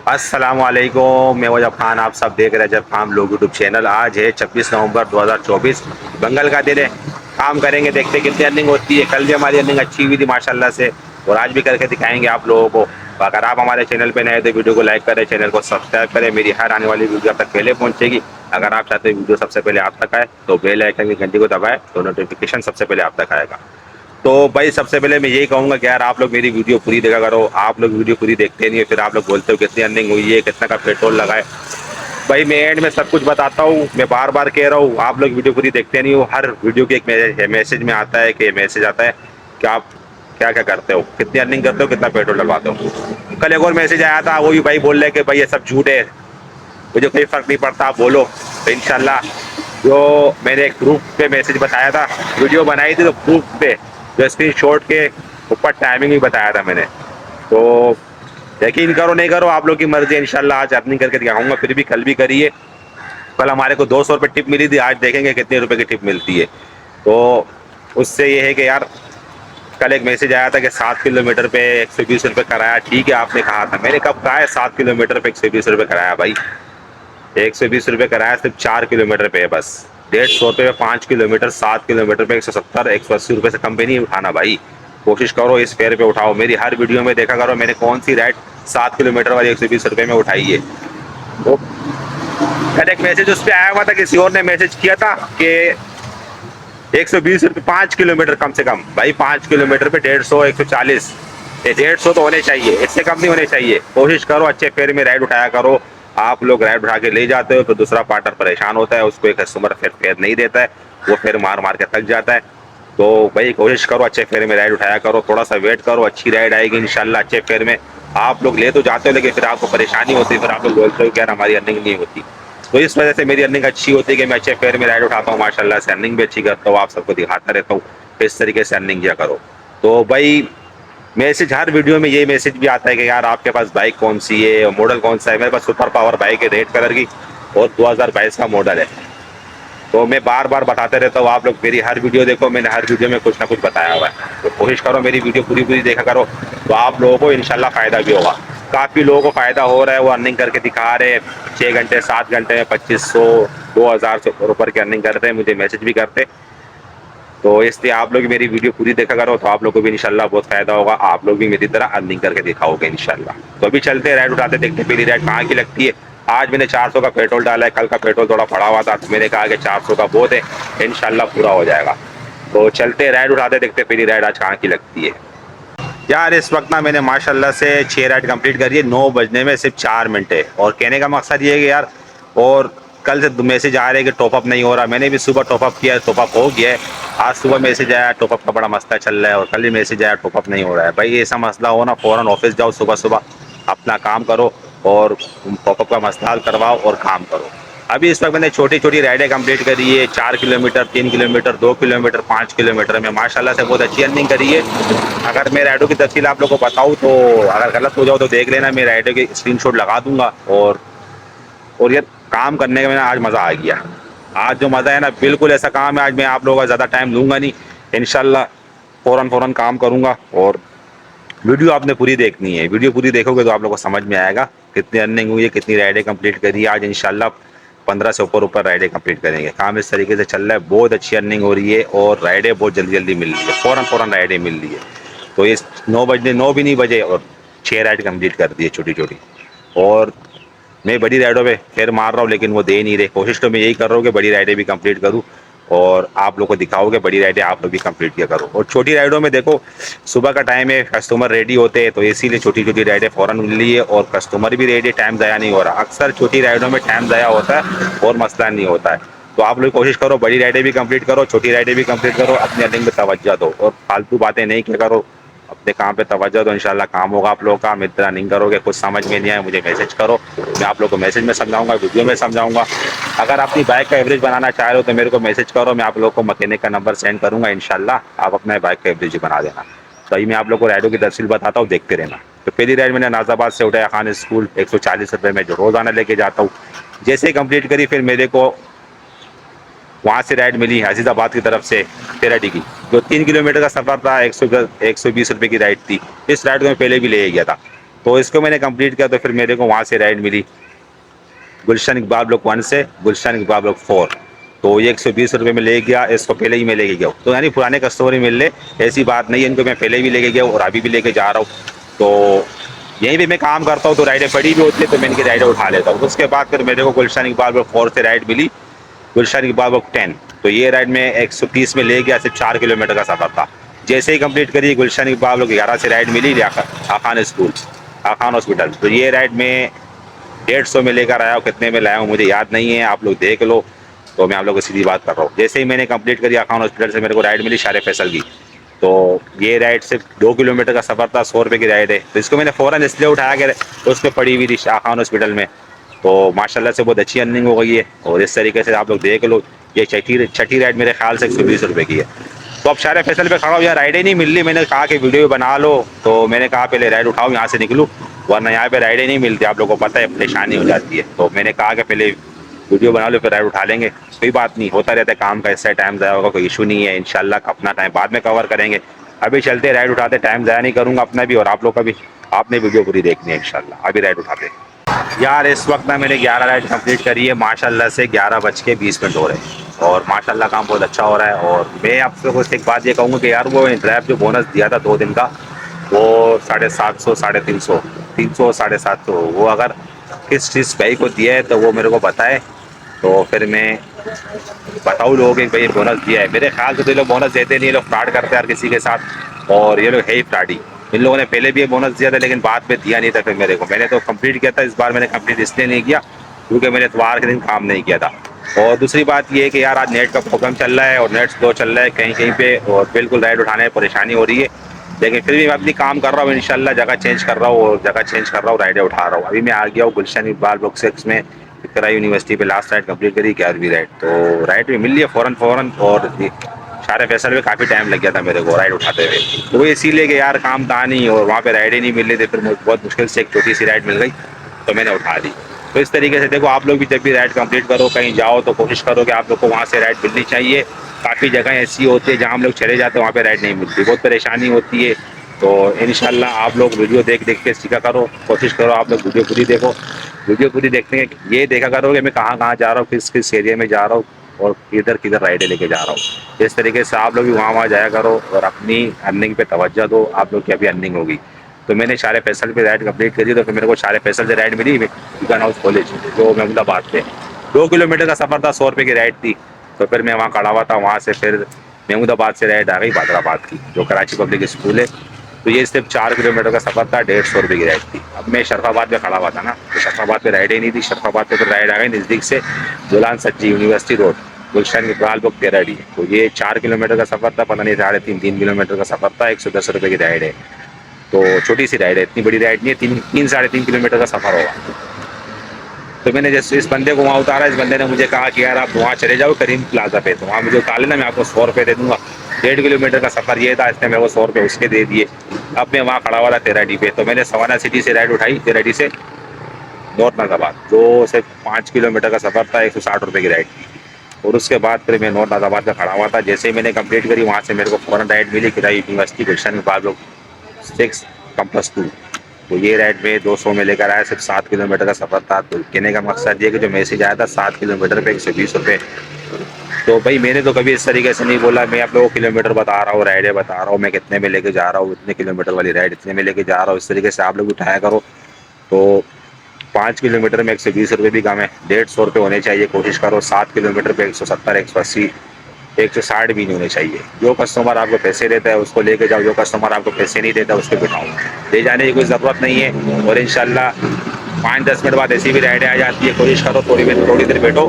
अस्सलामुअलैकुम, मैं वजब खान। आप सब देख रहे हैं जब खान लोग यूट्यूब चैनल। आज है 26 नवंबर 2024, बंगल का दिन है। काम करेंगे, देखते कितनी अर्निंग होती है। कल भी हमारी अर्निंग अच्छी हुई थी माशाल्लाह से, और आज भी करके दिखाएंगे आप लोगों को। अगर आप हमारे चैनल पे नए हैं तो वीडियो को लाइक करें, चैनल को सब्सक्राइब करें। मेरी हर आने वाली वीडियो आप तक पहले पहुंचेगी। अगर आप चाहते हैं वीडियो सबसे पहले आप तक आए तो बेल आइकन की घंटी को दबाएं तो नोटिफिकेशन सबसे पहले आप तक आएगा। तो भाई सबसे पहले मैं यही कहूंगा कि यार आप लोग मेरी वीडियो पूरी देखा करो। आप लोग वीडियो पूरी देखते नहीं है, फिर आप लोग बोलते हो कितनी अर्निंग हुई है, कितना का पेट्रोल लगाए। भाई मैं एंड में सब कुछ बताता हूँ, मैं बार बार कह रहा हूँ, आप लोग वीडियो पूरी देखते नहीं हो। हर वीडियो की एक मैसेज में आता है कि मैसेज आता है कि आप क्या क्या करते हो, कितनी अर्निंग करते हो, कितना पेट्रोल डलवाते हो। कल एक और मैसेज आया था, वो भी भाई बोल रहे कि भाई ये सब झूठ है, मुझे कोई फर्क नहीं पड़ता, आप बोलो। तो इंशाल्लाह जो मैंने एक प्रूफ पे मैसेज बताया था, वीडियो बनाई थी तो प्रूफ पे जो स्क्रीन शॉट के ऊपर टाइमिंग भी बताया था मैंने। तो यकीन करो नहीं करो आप लोग की मर्जी है। इंशाल्लाह आज अर्निंग करके दिखाऊंगा, फिर भी कल भी करिए। कल हमारे को 200 रुपये टिप मिली थी, आज देखेंगे कितने रुपए की टिप मिलती है। तो उससे ये है कि यार कल एक मैसेज आया था कि 7 किलोमीटर पे 120 रुपये कराया। ठीक है, आपने कहा था, मैंने कब कहा है 7 किलोमीटर पे 120 रुपये कराया? भाई 120 रुपये कराया सिर्फ 4 किलोमीटर पे है बस। 150 रुपये में 5 किलोमीटर, 7 किलोमीटर पे 170, 180 रुपये से कम पे नहीं उठाना भाई। कोशिश करो इस फेयर पे उठाओ। मेरी हर वीडियो में देखा करो मैंने कौन सी राइड 7 किलोमीटर वाली 120 रुपये में उठाई है। तो कल एक मैसेज उस पर आया हुआ था, किसी और ने मैसेज किया था कि 120 रुपये 5 किलोमीटर कम से कम। भाई 5 किलोमीटर पे 150, 140, 150 तो होने चाहिए, इससे कम नहीं होने चाहिए। कोशिश करो अच्छे फेयर में राइड उठाया करो। आप लोग राइड उठा के ले जाते हो तो दूसरा पार्टनर परेशान होता है, उसको एक कस्टमर फिर फेयर नहीं देता है, वो फिर मार मार के थक जाता है। तो भाई कोशिश करो अच्छे फेयर में राइड उठाया करो, थोड़ा सा वेट करो, अच्छी राइड आएगी इंशाल्लाह। अच्छे फेयर में आप लोग ले तो जाते हो, लेकिन फिर आपको परेशानी होती है, फिर आप लोग बोलते हो कि यार हमारी अर्निंग नहीं होती। तो इस वजह से मेरी अर्निंग अच्छी होती है कि मैं अच्छे फेयर में राइड उठाता हूँ माशाल्लाह से, अर्निंग भी अच्छी करता हूँ, आप सबको दिखाता रहता हूँ इस तरीके से अर्निंग किया करो। तो भाई मैसेज हर वीडियो में यही मैसेज भी आता है कि यार आपके पास बाइक कौन सी है और मॉडल कौन सा है। मेरे पास सुपर पावर बाइक है रेड कलर की और 2022 का मॉडल है। तो मैं बार बार बताते रहता हूँ, आप लोग मेरी हर वीडियो देखो, मैंने हर वीडियो में कुछ ना कुछ बताया हुआ है। तो कोशिश करो मेरी वीडियो पूरी पूरी देखा करो, तो आप लोगों को इंशाल्लाह फ़ायदा भी होगा। काफ़ी लोगों को फ़ायदा हो रहा है, वो अर्निंग करके दिखा रहे हैं 6 घंटे 7 घंटे में 2500 2000 से ऊपर की अर्निंग करते हैं, मुझे मैसेज भी करते। तो इसलिए आप लोग मेरी वीडियो पूरी देखा करो, तो आप लोगों को भी इंशाल्लाह बहुत फायदा होगा, आप लोग भी मेरी तरह अर्निंग करके दिखाओगे इंशाल्लाह। तो अभी चलते हैं राइड उठाते, देखते पहली राइड कहाँ की लगती है। आज मैंने 400 का पेट्रोल डाला है, कल का पेट्रोल थोड़ा पड़ा हुआ था तो मैंने कहा कि 400 का बहुत है, इंशाल्लाह पूरा हो जाएगा। तो चलते राइड उठाते, देखते पहली राइड आज कहाँ की लगती है। यार इस वक्त ना मैंने माशाल्लाह से 6 राइड कंप्लीट करी है, 9 बजने में सिर्फ 4 मिनट है। और कहने का मकसद ये है कि यार, और कल से मैसेज आ रहे हैं कि टॉपअप नहीं हो रहा। मैंने भी सुबह टॉपअप किया, टॉपअप हो गया है। आज सुबह मैसेज आया टॉपअप का बड़ा मसला चल रहा है, और कल ही मैसेज आया टॉपअप नहीं हो रहा है। भाई ऐसा मसला हो ना, फ़ौरन ऑफिस जाओ, सुबह सुबह अपना काम करो और टॉपअप का मसला हल करवाओ और काम करो। अभी इस वक्त मैंने छोटी छोटी राइडें कंप्लीट करी है, 4 किलोमीटर, 3 किलोमीटर, 2 किलोमीटर, 5 किलोमीटर में माशाल्लाह से बहुत अच्छी अर्निंग करी है। अगर मैं राइडों की तफसील आप लोग को बताऊँ तो अगर गलत हो जाओ तो देख लेना, मैं राइडों की स्क्रीनशॉट लगा दूंगा। और ये काम करने का मैंने आज मज़ा आ गया। आज जो मज़ा है ना, बिल्कुल ऐसा काम है, आज मैं आप लोगों का ज़्यादा टाइम लूँगा नहीं, इंशाल्लाह फ़ौरन फ़ौरन काम करूँगा। और वीडियो आपने पूरी देखनी है, वीडियो पूरी देखोगे तो आप लोगों को समझ में आएगा कितनी अर्निंग हुई है, कितनी राइडें कंप्लीट करी है। आज इंशाल्लाह 15 से ऊपर राइडें कंप्लीट करेंगे। काम इस तरीके से चल रहा है, बहुत अच्छी अर्निंग हो रही है और राइडें बहुत जल्दी जल्दी मिल रही है, फ़ौरन फ़ौरन राइडें मिल रही है। तो इस 9 बजने 9 भी नहीं बजे और 6 राइड कंप्लीट कर दी है छोटी छोटी। और मैं बड़ी राइडों पे खैर मार रहा हूँ, लेकिन वो दे नहीं रहे। कोशिश तो मैं यही कर रहा हूँ कि बड़ी राइडें भी कंप्लीट करूँ और आप लोग को दिखाओगे बड़ी राइडें आप लोग भी कंप्लीट किया करो। और छोटी राइडों में देखो, सुबह का टाइम है, कस्टमर रेडी होते हैं, तो इसीलिए छोटी छोटी राइडें फ़ौरन मिल रही है और कस्टमर भी रेडी, टाइम ज़ाया नहीं हो रहा। अक्सर छोटी राइडों में टाइम ज़ाया होता है और मसला नहीं होता है। तो आप लोग कोशिश करो बड़ी राइडें भी कंप्लीट करो, छोटी राइडें भी कंप्लीट करो, अपनी अर्निंग में तवज्जो दो और फालतू बातें नहीं किया करो, अपने काम पे तवज्जो दो, इंशाल्लाह काम होगा आप लोगों का। मेरी तरह नहीं करोगे, कुछ समझ में नहीं आए मुझे मैसेज करो, मैं आप लोग को मैसेज में समझाऊंगा, वीडियो में समझाऊंगा। अगर अपनी बाइक का एवरेज बनाना चाह रहे हो तो मेरे को मैसेज करो, मैं आप लोग को मैकेनिक का नंबर सेंड करूंगा, इंशाल्लाह आप अपना बाइक का एवरेज बना देना। तो मैं आप लोग को राइडों की तफसील बताता हूँ, देखते रहना। तो पहली राइड मैंने नाजाबाद से उठाया खान स्कूल, 140 रुपये में जो रोज़ाना लेके जाता हूँ। जैसे ही कंप्लीट करी फिर मेरे को वहाँ से राइड मिली अजीज़ाबाद की तरफ से तेराडी की, जो 3 किलोमीटर का सफ़र था, 120 रुपये की राइड थी। इस राइड को मैं पहले भी ले गया था। तो इसको मैंने कंप्लीट किया तो फिर मेरे को वहाँ से राइड मिली गुलशन इकबाल ब्लॉक 1 से गुलशन इकबाल ब्लॉक 4। तो ये 120 रुपये में ले गया, इसको पहले ही मैं लेके गया हूँ। तो यानी पुराने कस्टमर ही मिल ले, ऐसी बात नहीं है, इनको मैं पहले भी लेके गया हूँ और अभी भी लेके जा रहा हूँ। तो यहीं पे मैं काम करता हूँ तो राइडें पड़ी भी होती है तो मैं इनकी राइडें उठा लेता हूँ। उसके बाद फिर मेरे को गुलशन इकबाल ब्लॉक 4 से राइड मिली गुलशन इकबाल ब्लॉक 10। तो ये राइड में 130 में ले गया, सिर्फ 4 किलोमीटर का सफर था। जैसे ही कंप्लीट करी गुलशन इकबाल ब्लॉक 11 से राइड मिली आखान स्कूल आखान हॉस्पिटल। तो ये राइड में 150 में लेकर आया हूँ, कितने में लाया हूँ मुझे याद नहीं है, आप लोग देख लो। तो मैं आप लोगों को सीधी बात कर रहा हूँ। जैसे ही मैंने कंप्लीट करी आखान हॉस्पिटल से मेरे को राइड मिली शारे फैसल की। तो ये राइड सिर्फ 2 किलोमीटर का सफ़र था, 100 रुपये की राइड है। तो इसको मैंने फ़ौरन इसलिए उठाया कि उस पर पड़ी हुई थी आखान हॉस्पिटल में। तो माशाल्लाह से बहुत अच्छी अर्निंग हो गई है। और इस तरीके से आप लोग देख लो, ये छठी राइड मेरे ख्याल से 120 रुपये की है। तो अब शारे फैसल पे खड़ा हो, यहाँ राइडें नहीं मिल रही। मैंने कहा कि वीडियो बना लो, तो मैंने कहा पहले राइड उठाओ यहाँ से निकलूँ, वरना यहाँ पे राइडें नहीं मिलती, आप लोगों को पता है परेशानी हो जाती है। तो मैंने कहा कि पहले वीडियो बना लो फिर राइड उठा लेंगे। कोई बात नहीं, होता रहता है काम का, इससे टाइम ज़ाया होगा, कोई इशू नहीं है। इंशाल्लाह अपना टाइम बाद में कवर करेंगे। अभी चलते राइड उठाते, टाइम ज़ाया नहीं करूँगा अपना भी और आप लोग का भी। आपने वीडियो पूरी देखनी है इंशाल्लाह। अभी राइड उठाते यार। इस वक्त ना मैंने 11 राइड कंप्लीट करी है माशाल्लाह से। 11:20 हो रहे हैं और माशाल्लाह काम बहुत अच्छा हो रहा है। और मैं आप लोगों से एक बात ये कहूँगा कि यार वो ड्राइव जो बोनस दिया था 2 दिन का, वो 750 350 300 750, वो अगर किस भाई को दिया है तो वो मेरे को बताए, तो फिर मैं बताऊँ लोगों कि भाई बोनस दिया है। मेरे ख्याल से तो ये लोग बोनस देते नहीं, ये लोग फ्रॉड करते हैं हर किसी के साथ, और ये लोग है ही फ्रॉडी। इन लोगों ने पहले भी ये बोनस दिया था लेकिन बाद में दिया नहीं था फिर मेरे को। मैंने तो कंप्लीट किया था, इस बार मैंने कंप्लीट इसलिए नहीं किया क्योंकि मैंने इतवार के दिन काम नहीं किया था। और दूसरी बात ये है कि यार आज नेट का प्रॉब्लम चल रहा है और नेट स्लो चल रहा है कहीं कहीं पे, और बिल्कुल राइड उठाने में परेशानी हो रही है। लेकिन फिर भी मैं अपनी काम कर रहा हूँ इंशाल्लाह, जगह चेंज कर रहा हूँ और जगह चेंज कर रहा हूँ, राइडें उठा रहा हूँ। अभी मैं आ गया हूँ गुलशन इकबाल ब्लॉक 6 में, इकरा यूनिवर्सिटी पे लास्ट राइड कंप्लीट करी 11वीं राइड। तो राइड भी मिल रही है फ़ौरन। और शारे फैसल में काफ़ी टाइम लग गया था मेरे को राइड उठाते हुए, तो वो इसीलिए कि यार काम था नहीं और वहाँ पे राइडें नहीं मिल रही थी। फिर बहुत मुश्किल से एक छोटी सी राइड मिल गई तो मैंने उठा दी। तो इस तरीके से देखो, आप लोग भी जब भी राइड कंप्लीट करो, कहीं जाओ तो कोशिश करो कि आप लोग को वहाँ से राइड मिलनी चाहिए। काफ़ी जगह ऐसी होती है जहाँ हम लोग चले जाते हैं, वहाँ पे राइड नहीं मिलती, बहुत परेशानी होती है। तो इंशाल्लाह आप लोग वीडियो देख के सीखा करो, कोशिश करो आप लोग वीडियो पूरी देखो। वीडियो पूरी देखने ये देखा करो कि मैं कहाँ कहाँ जा रहा हूँ, किस किस एरिया में जा रहा हूँ और किधर किधर राइडें लेके जा रहा हूँ। इस तरीके से आप लोग भी वहाँ जाया करो और अपनी अर्निंग पे तवज्जो दो। आप लोग की अभी अर्निंग होगी। तो मैंने शारे फैसल पे राइड कंप्लीट करी, तो फिर मेरे को शारे फैसल से राइड मिली गन हाउस कॉलेज जो महमूदाबाद पे 2 किलोमीटर का सफ़र था, 100 रुपये की राइड थी। तो फिर मैं वहाँ खड़ा हुआ था, वहाँ से फिर महमूदाबाद से राइड आ गई बादराबाद की जो कराची पब्लिक स्कूल है। तो ये सिर्फ 4 किलोमीटर का सफ़र था, 150 रुपये की राइड थी। अब मैं शरफाबाद में खड़ा हुआ था ना, तो शरफाबाद पे राइड ही नहीं थी। शरफाबाद पे फिर राइड आ गई नज़दीक से गुलान सज्जी यूनिवर्सिटी रोड गुलशन इकबाल ब्लॉक 13D। तो ये 4 किलोमीटर का सफ़र था, पता नहीं 3.5 किलोमीटर का सफ़र था, 110 रुपये की राइड है। तो छोटी सी राइड है, इतनी बड़ी राइड नहीं है, 3-3.5 किलोमीटर का सफ़र होगा। तो मैंने जैसे इस बंदे को वहाँ उतारा, इस बंदे ने मुझे कहा कि यार आप वहाँ चले जाओ करीम प्लाजा पे, तो वहाँ मुझे उतार लेना, मैं आपको 100 रुपये दे दूँगा। 1.5 किलोमीटर का सफ़र ये था, इसने मेरे को 100 रुपये उसके दे दिए। अब मैं वहाँ खड़ा हुआ था 13D पे। तो मैंने सवाना सिटी से राइड उठाई, 13D से नॉर्थ नाज़ाबाद, जो सिर्फ 5 किलोमीटर का सफ़र था, 160 रुपये की राइड थी। और उसके बाद फिर मैं नॉर्थ नाज़ाबाद में खड़ा हुआ था। जैसे ही मैंने कंप्लीट करी, वहाँ से मेरे को फ़ौरन राइड मिली किराई यूनिवर्सिटी गुलशन इकबाल ब्लॉक 6 कैंपस 2। तो ये राइड में 200 में लेकर आया, सिर्फ 7 किलोमीटर का सफ़र था। तो कहने का मकसद ये कि जो मैसेज आया था 7 किलोमीटर पे 120 रुपये, तो भाई मैंने तो कभी इस तरीके से नहीं बोला। मैं आप लोगों को किलोमीटर बता रहा हूँ, राइडें बता रहा हूँ, मैं कितने में लेके जा रहा हूँ, इतने किलोमीटर वाली राइड इतने में लेके जा रहा हूँ। इस तरीके से आप लोग उठाया करो। तो 5 किलोमीटर में 120 रुपये भी कम है, 150 रुपये होने चाहिए, कोशिश करो। 7 किलोमीटर पे 170 180 160 भी नहीं होने चाहिए। जो कस्टमर आपको पैसे देता है उसको लेके जाओ, जो कस्टमर आपको पैसे नहीं देता उसको बिठाओ। ले जाने की कोई ज़रूरत नहीं है। और इंशाल्लाह 5-10 मिनट बाद ऐसी भी राइडें आ जाती है, कोशिश करो थोड़ी देर बैठो,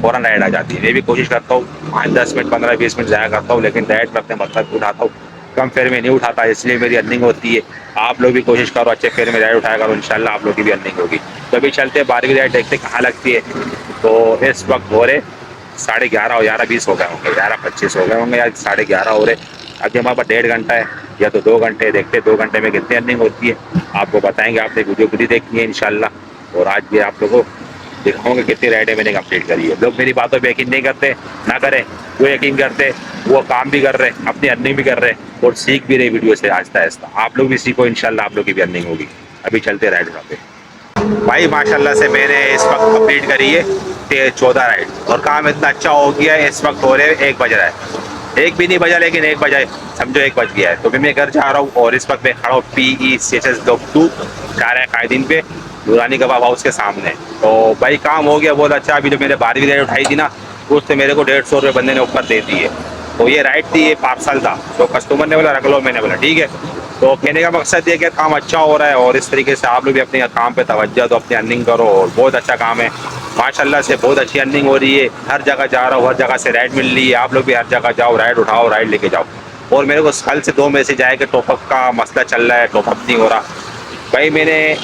फ़ौरन राइड आ जाती है। मैं भी कोशिश करता हूँ 5-10 मिनट 15-20 मिनट जाया करता हूँ, लेकिन राइड में अपने मतलब उठाता हूँ, कम फेयर में नहीं उठाता, इसलिए मेरी अर्निंग होती है। आप लोग भी कोशिश करो अच्छे फेयर में राइड उठाया करो, इंशाल्लाह आप लोग की भी अर्निंग होगी। तो अभी चलते हैं 12वीं राइड, देखते कहाँ लगती है। तो इस वक्त हो रहे 11:30 और 11:20 हो गए होंगे, 11:25 हो गए होंगे या 11:30 हो रहे। अभी हमारे पास 1.5 घंटा है या तो 2 घंटे, देखते 2 घंटे में कितनी अर्निंग होती है आपको बताएंगे। आपने वीडियो पूरी देखनी है इंशाल्लाह, और आज भी आप लोगों को दिखाऊंगा कितनी राइडें मैंने कंप्लीट करी है। लोग मेरी बातों पे यकीन नहीं करते, ना करें, वो यकीन करते, वो काम भी कर रहे, अपनी अर्निंग भी कर रहे और सीख भी रहे वीडियो से आहिस्ता आहिस्ता। आप लोग भी सीखो, इंशाल्लाह आप लोग की भी अर्निंग होगी। अभी चलते राइड उठा पे। भाई माशाल्लाह से मैंने इस वक्त कंप्लीट करी है 14 राइड और काम इतना अच्छा हो गया है। इस वक्त हो रहे 1 बज रहा है, 1 भी नहीं बजा लेकिन 1 बजा है, समझो 1 बज गया है। तो भी मैं घर जा रहा हूँ और इस वक्त मैं खड़ा हूँ PECHS2 जा रहा है कायदीन पे नूरानी कबाब हाउस के सामने। तो भाई काम हो गया बहुत अच्छा। अभी जो मैंने 12वीं राइड उठाई थी ना उससे मेरे को 150 रुपये बंदे ने ऊपर दे दिए। तो ये राइड थी, ये पार्सल था। तो कस्टमर ने बोला रख लो, मैंने बोला ठीक है। तो कहने का मकसद ये कि काम अच्छा हो रहा है और इस तरीके से आप लोग भी अपने काम पे तवज्जो दो, अपनी अर्निंग करो। और बहुत अच्छा काम है माशाल्लाह से, बहुत अच्छी अर्निंग हो रही है। हर जगह जा रहा हूँ, हर जगह से राइड मिल रही है। आप लोग भी हर जगह जाओ, राइड उठाओ, राइड लेके जाओ। और मेरे को कल से 2 मैसेज आए कि टॉपअप का मसला चल रहा है, टॉपअप नहीं हो रहा। भाई मैंने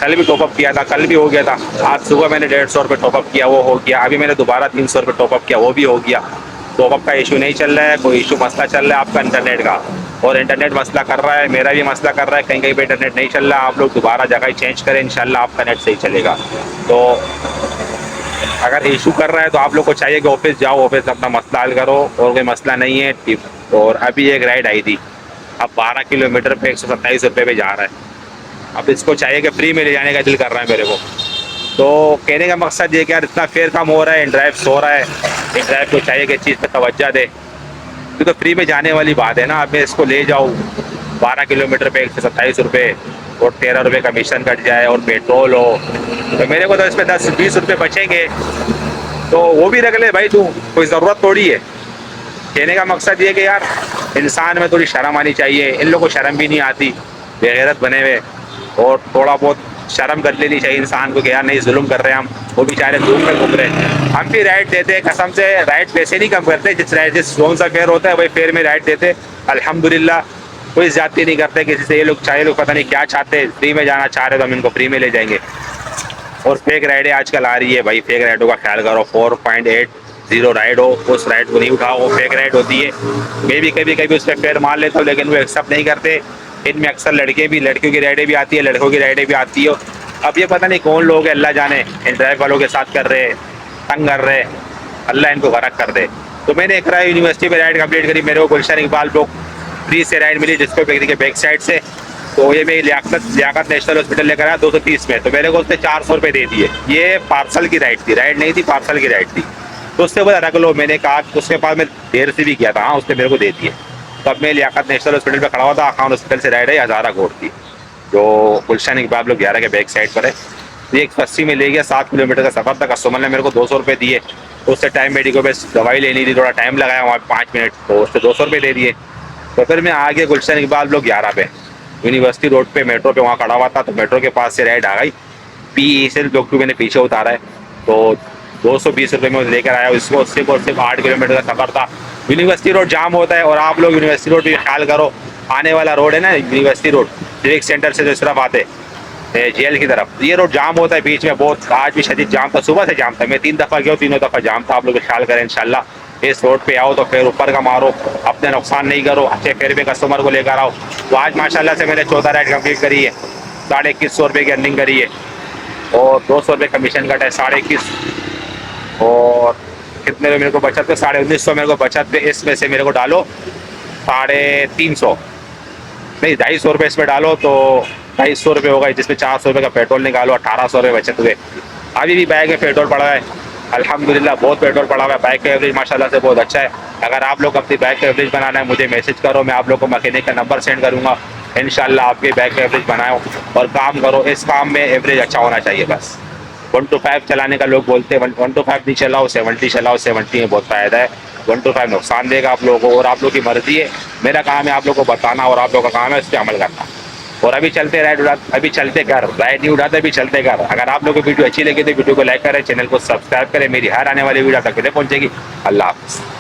कल भी टॉपअप किया था, कल भी हो गया था। आज सुबह मैंने 150 रुपये टॉपअप किया, वो हो गया। अभी मैंने दोबारा 300 रुपये टॉपअप किया, वो भी हो गया। टॉपअप का इशू नहीं चल रहा है, कोई इशू मसला चल रहा है आपका इंटरनेट का। और इंटरनेट मसला कर रहा है, मेरा भी मसला कर रहा है, कहीं कहीं पे इंटरनेट नहीं चल रहा। आप लोग दोबारा जगह चेंज करें, इंशाल्लाह आपका नेट सही चलेगा। तो अगर इशू कर रहा है तो आप लोग को चाहिए कि ऑफिस जाओ, ऑफिस अपना मसला हल करो। और कोई मसला नहीं है। और अभी एक राइड आई थी, अब 12 किलोमीटर पे 127 रुपये पे जा रहा है। अब इसको चाहिए कि फ्री में ले जाने का दिल कर रहा है मेरे को। तो कहने का मकसद ये कि यार इतना फेयर कम हो रहा है, इन ड्राइव सो रहा है, इन ड्राइव को चाहिए कि चीज़ पर तवज्जो दे। तो फ्री में जाने वाली बात है ना। अब मैं इसको ले जाऊँ 12 किलोमीटर पे 127 रुपये और 13 रुपये कमीशन कट जाए और पेट्रोल हो, तो मेरे को तो इसमें 10-20 रुपये बचेंगे। तो वो भी रख ले भाई, तू कोई ज़रूरत थोड़ी है। कहने का मकसद ये कि यार इंसान में थोड़ी शर्म आनी चाहिए। इन लोगों को शर्म भी नहीं आती, बेगैरत बने हुए। और थोड़ा बहुत शर्म कर लेनी चाहिए इंसान को कि यार नहीं जुल्म कर रहे हैं हम। वो बेचारे धूप में घूम रहे हैं, हम भी राइड देते हैं कसम से। राइड पैसे नहीं कम करते, जिस कौन सा फेयर होता है वही फेयर में राइड देते। अल्हम्दुलिल्लाह कोई ज्यादती नहीं करते किसी से। ये लोग चाहे लोग पता नहीं क्या चाहते हैं, फ्री में जाना चाह रहे तो हम इनको फ्री में ले जाएंगे। और फेक राइडें आजकल आ रही है भाई, फेक राइडों का ख्याल करो। 4.80 राइड हो, उस राइड को नहीं उठाओ, वो फेक राइड होती है। मैं भी कभी कभी उस पर फेयर मार लेता हूँ लेकिन वो एक्सेप्ट नहीं करते। इनमें अक्सर लड़के भी, लड़कियों की राइडें भी आती है, लड़कों की राइडें भी आती है। अब ये पता नहीं कौन लोग हैं, अल्लाह जाने इन ड्राइव वालों के साथ कर रहे, तंग कर रहे। अल्लाह इनको गरक कर दे। तो मैंने एक राय यूनिवर्सिटी में राइड कंप्लीट करी, मेरे को गुलशन इकबाल ब्लॉक फ्री से राइड मिली जिसको के बैक साइड से। तो ये मैं लियाकत नेशनल हॉस्पिटल लेकर आया 230 में। तो मेरे को उसने 400 रुपये दे दिए। ये पार्सल की राइड थी, राइड नहीं थी, पार्सल की राइड थी। तो उससे बोला रख लो, मैंने कहा उसके पास मैं देर से भी किया था। हाँ उसने मेरे को दे दिए। तब मैं लियाकत नेशनल हॉस्पिटल पे खड़ा हुआ था, खान हॉस्पिटल से राइड है हज़ारा कोट की, जो गुलशन इकबाल ब्लॉक 11 के बैक साइड पर है। तो ये 180 में ले गया, 7 किलोमीटर का सफ़र था। कस्टमर ने मेरे को 200 रुपये दिए। तो उससे टाइम मेडिको पे दवाई लेनी थी, थोड़ा टाइम लगाया वहाँ 5 मिनट, तो उससे 200 रुपये दे दिए। तो फिर मैं आ गया गुलशन इकबाल ब्लॉक 11 पे, यूनिवर्सिटी रोड पे मेट्रो पे वहाँ खड़ा हुआ था। तो मेट्रो के पास से राइड आ गई। PECHS ब्लॉक 2 मैंने पीछे उतारा है। तो 220 रुपये में लेकर आया उसको। सिर्फ 8 किलोमीटर का सफ़र था। यूनिवर्सिटी रोड जाम होता है और आप लोग यूनिवर्सिटी रोड भी ख्याल करो। आने वाला रोड है ना यूनिवर्सिटी रोड, सिविक सेंटर से जो इस तरफ आते जेल की तरफ, ये रोड जाम होता है बीच में बहुत। आज भी शदीद जाम था, सुबह से जाम था। मैं 3 दफ़ा गया, तीनों दफ़ा जाम था। आप लोग ख्याल करें इंशाल्लाह। इस रोड पे आओ तो फिर ऊपर का मारो, अपने नुकसान नहीं करो, अच्छे फेयर पे कस्टमर को लेकर आओ। तो आज माशाल्लाह से मैंने 14 राइड कंप्लीट करी है, 2150 रुपये की अर्निंग करी है और 200 रुपये कमीशन कटा है, 21.5। और कितने मेरे को बचत पे 1950 मेरे को बचत पे। इसमें से मेरे को डालो 350 नहीं 250 रुपये इसमें डालो तो 250 रुपये होगा, जिसमें 400 रुपये का पेट्रोल निकालो, 1800 रुपये बचत हुए। अभी भी बाइक में पेट्रोल पड़ा है अल्हम्दुलिल्लाह, बहुत पेट्रोल पड़ा हुआ है। बाइक का एवरेज माशाल्लाह से बहुत अच्छा है। अगर आप लोग अपनी बाइक का एवरेज बनाना है मुझे मैसेज करो, मैं आप लोग को मैकेनिक का नंबर सेंड करूँगा। इंशाल्लाह आपके बाइक का एवरेज बनाओ और काम करो। इस काम में एवरेज अच्छा होना चाहिए बस। 1 to 5 चलाने का लोग बोलते हैं, 1 to 5 नहीं चलाओ, 70 चलाओ। 70 में बहुत फ़ायदा है, 1 to 5 नुकसान देगा आप लोगों को। और आप लोग की मर्जी है, मेरा काम है आप लोग को बताना और आप लोग का काम है उस पर अमल करना। और अभी चलते राइड उड़ा, अभी चलते कर, राइड नहीं उठाते, अभी चलते कर। अगर आप लोगों को वीडियो अच्छी लगी तो वीडियो को लाइक करें, चैनल को सब्सक्राइब करें। मेरी हर आने वाली वीडियो तक पहुंचेगी। अल्लाह हाफ़िज़।